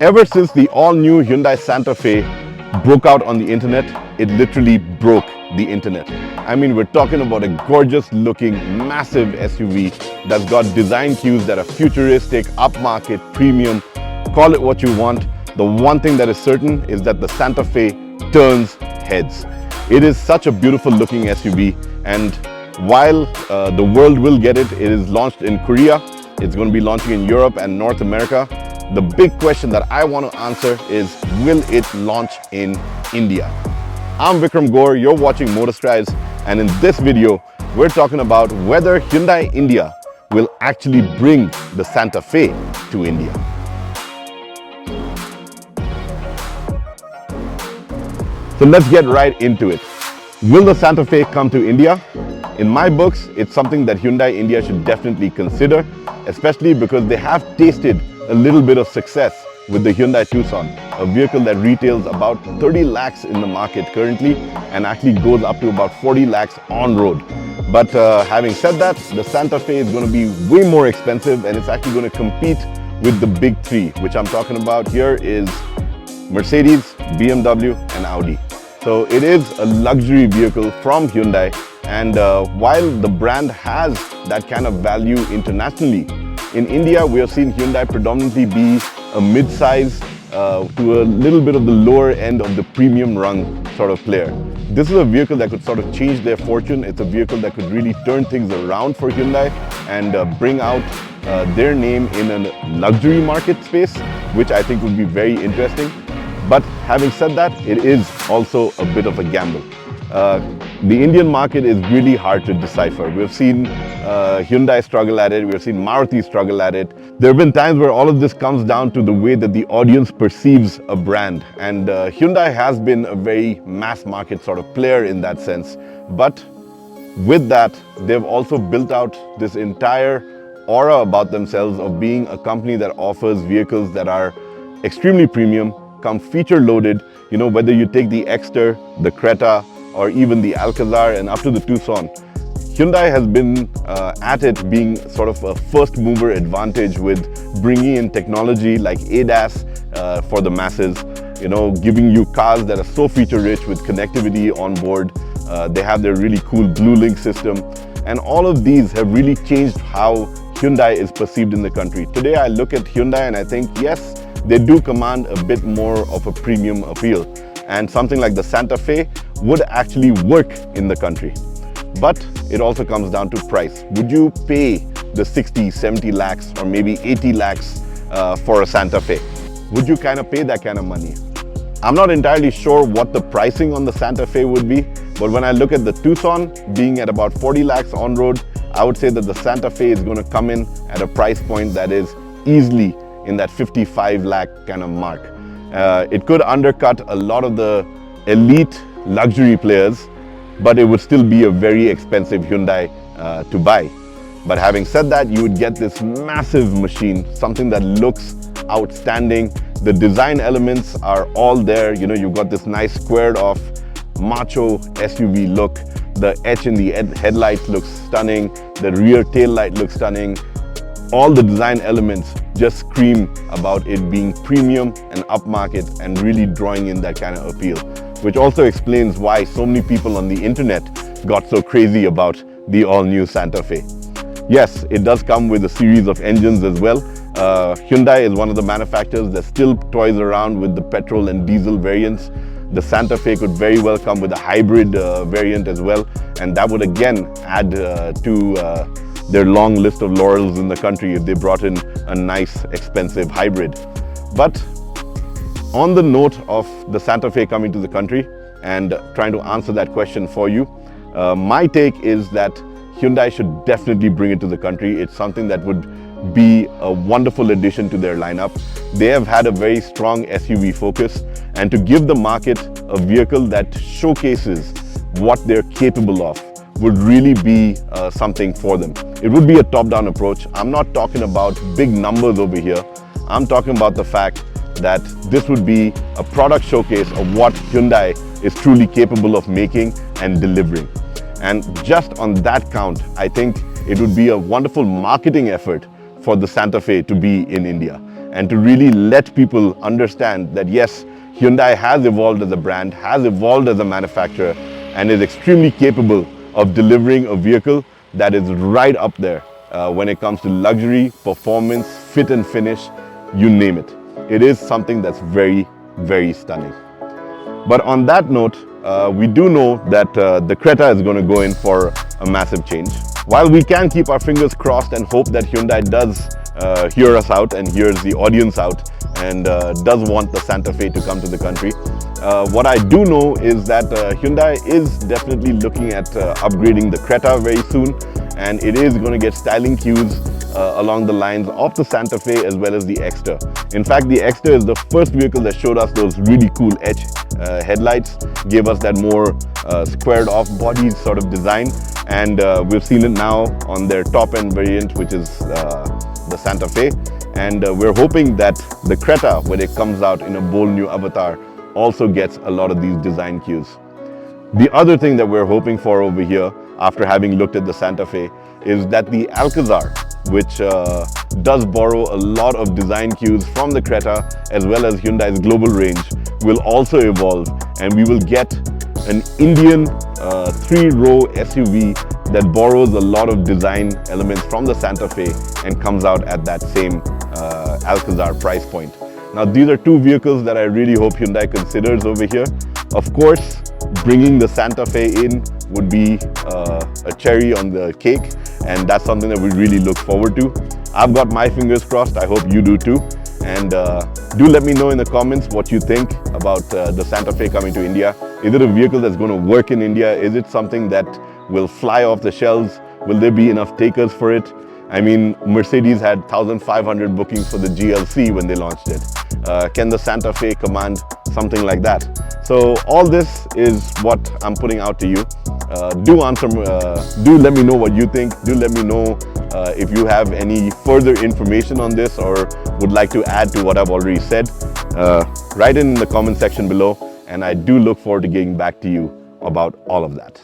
Ever since the all-new Hyundai Santa Fe broke out on the internet, it literally broke the internet. I mean, we're talking about a gorgeous-looking, massive SUV that's got design cues that are futuristic, upmarket, premium, call it what you want. The one thing that is certain is that the Santa Fe turns heads. It is such a beautiful-looking SUV, and while the world will get it, it is launched in Korea. It's going to be launching in Europe and North America. The big question that I want to answer is, will it launch in India? I'm Vikram Gore, you're watching MOTORSCRIBES, and in this video, we're talking about whether Hyundai India will actually bring the Santa Fe to India. So let's get right into it. Will the Santa Fe come to India? In my books, it's something that Hyundai India should definitely consider, especially because they have tasted a little bit of success with the Hyundai Tucson, a vehicle that retails about 30 lakhs in the market currently and actually goes up to about 40 lakhs on road. But having said that, the Santa Fe is going to be way more expensive, and it's actually going to compete with the big three, which I'm talking about here is Mercedes, BMW and Audi. So it is a luxury vehicle from Hyundai, and while the brand has that kind of value internationally, in India we have seen Hyundai predominantly be a mid-size to a little bit of the lower end of the premium rung sort of player. This is a vehicle that could sort of change their fortune. It's a vehicle that could really turn things around for Hyundai and bring out their name in a luxury market space, which I think would be very interesting. But having said that, it is also a bit of a gamble. The Indian market is really hard to decipher. We've seen Hyundai struggle at it, we've seen Maruti struggle at it. There have been times where all of this comes down to the way that the audience perceives a brand. And Hyundai has been a very mass market sort of player in that sense. But with that, they've also built out this entire aura about themselves of being a company that offers vehicles that are extremely premium, come feature loaded. You know, whether you take the Exter, the Creta, or even the Alcazar and up to the Tucson, Hyundai has been at it being sort of a first mover advantage with bringing in technology like ADAS for the masses, you know, giving you cars that are so feature rich with connectivity on board. They have their really cool Blue Link system, and all of these have really changed how Hyundai is perceived in the country. Today I look at Hyundai and I think, yes, they do command a bit more of a premium appeal, and something like the Santa Fe would actually work in the country. But it also comes down to price. Would you pay the 60, 70 lakhs or maybe 80 lakhs for a Santa Fe? Would you kind of pay that kind of money? I'm not entirely sure what the pricing on the Santa Fe would be, but when I look at the Tucson being at about 40 lakhs on road, I would say that the Santa Fe is going to come in at a price point that is easily in that 55 lakh kind of mark. It could undercut a lot of the elite luxury players, but it would still be a very expensive Hyundai to buy. But having said that, you would get this massive machine, something that looks outstanding. The design elements are all there. You know, you've got this nice squared off macho SUV look. The etch in the headlights looks stunning. The rear tail light looks stunning. All the design elements just scream about it being premium and upmarket and really drawing in that kind of appeal, which also explains why so many people on the internet got so crazy about the all-new Santa Fe. Yes, it does come with a series of engines as well. Hyundai is one of the manufacturers that still toys around with the petrol and diesel variants. The Santa Fe could very well come with a hybrid variant as well, and that would again add to their long list of laurels in the country if they brought in a nice, expensive hybrid. But on the note of the Santa Fe coming to the country and trying to answer that question for you, my take is that Hyundai should definitely bring it to the country. It's something that would be a wonderful addition to their lineup. They have had a very strong SUV focus, and to give the market a vehicle that showcases what they're capable of would really be something for them. It would be a top-down approach. I'm not talking about big numbers over here. I'm talking about the fact that this would be a product showcase of what Hyundai is truly capable of making and delivering. And just on that count, I think it would be a wonderful marketing effort for the Santa Fe to be in India. and to really let people understand that yes, Hyundai has evolved as a brand, has evolved as a manufacturer, and is extremely capable of delivering a vehicle that is right up there when it comes to luxury, performance, fit and finish, you name it. It is something that's very, very stunning. But on that note, we do know that the Creta is going to go in for a massive change. While we can keep our fingers crossed and hope that Hyundai does hear us out and hears the audience out and does want the Santa Fe to come to the country, what I do know is that Hyundai is definitely looking at upgrading the Creta very soon, and it is going to get styling cues along the lines of the Santa Fe as well as the Exter. In fact, the Exter is the first vehicle that showed us those really cool edge headlights, gave us that more squared off body sort of design, and we've seen it now on their top end variant, which is the Santa Fe, and we're hoping that the Creta, when it comes out in a bold new avatar, also gets a lot of these design cues. The other thing that we're hoping for over here, after having looked at the Santa Fe, is that the Alcazar, which does borrow a lot of design cues from the Creta as well as Hyundai's global range, will also evolve, and we will get an Indian three-row SUV that borrows a lot of design elements from the Santa Fe and comes out at that same Alcazar price point. Now, these are two vehicles that I really hope Hyundai considers over here. Of course, bringing the Santa Fe in would be a cherry on the cake, and that's something that we really look forward to. I've got my fingers crossed. I hope you do too. And do let me know in the comments what you think about the Santa Fe coming to India. Is it a vehicle that's going to work in India? Is it something that will fly off the shelves? Will there be enough takers for it? I mean, Mercedes had 1,500 bookings for the GLC when they launched it. Can the Santa Fe command something like that? So all this is what I'm putting out to you. Do let me know what you think. Do let me know if you have any further information on this or would like to add to what I've already said. Write in the comment section below, and I do look forward to getting back to you about all of that.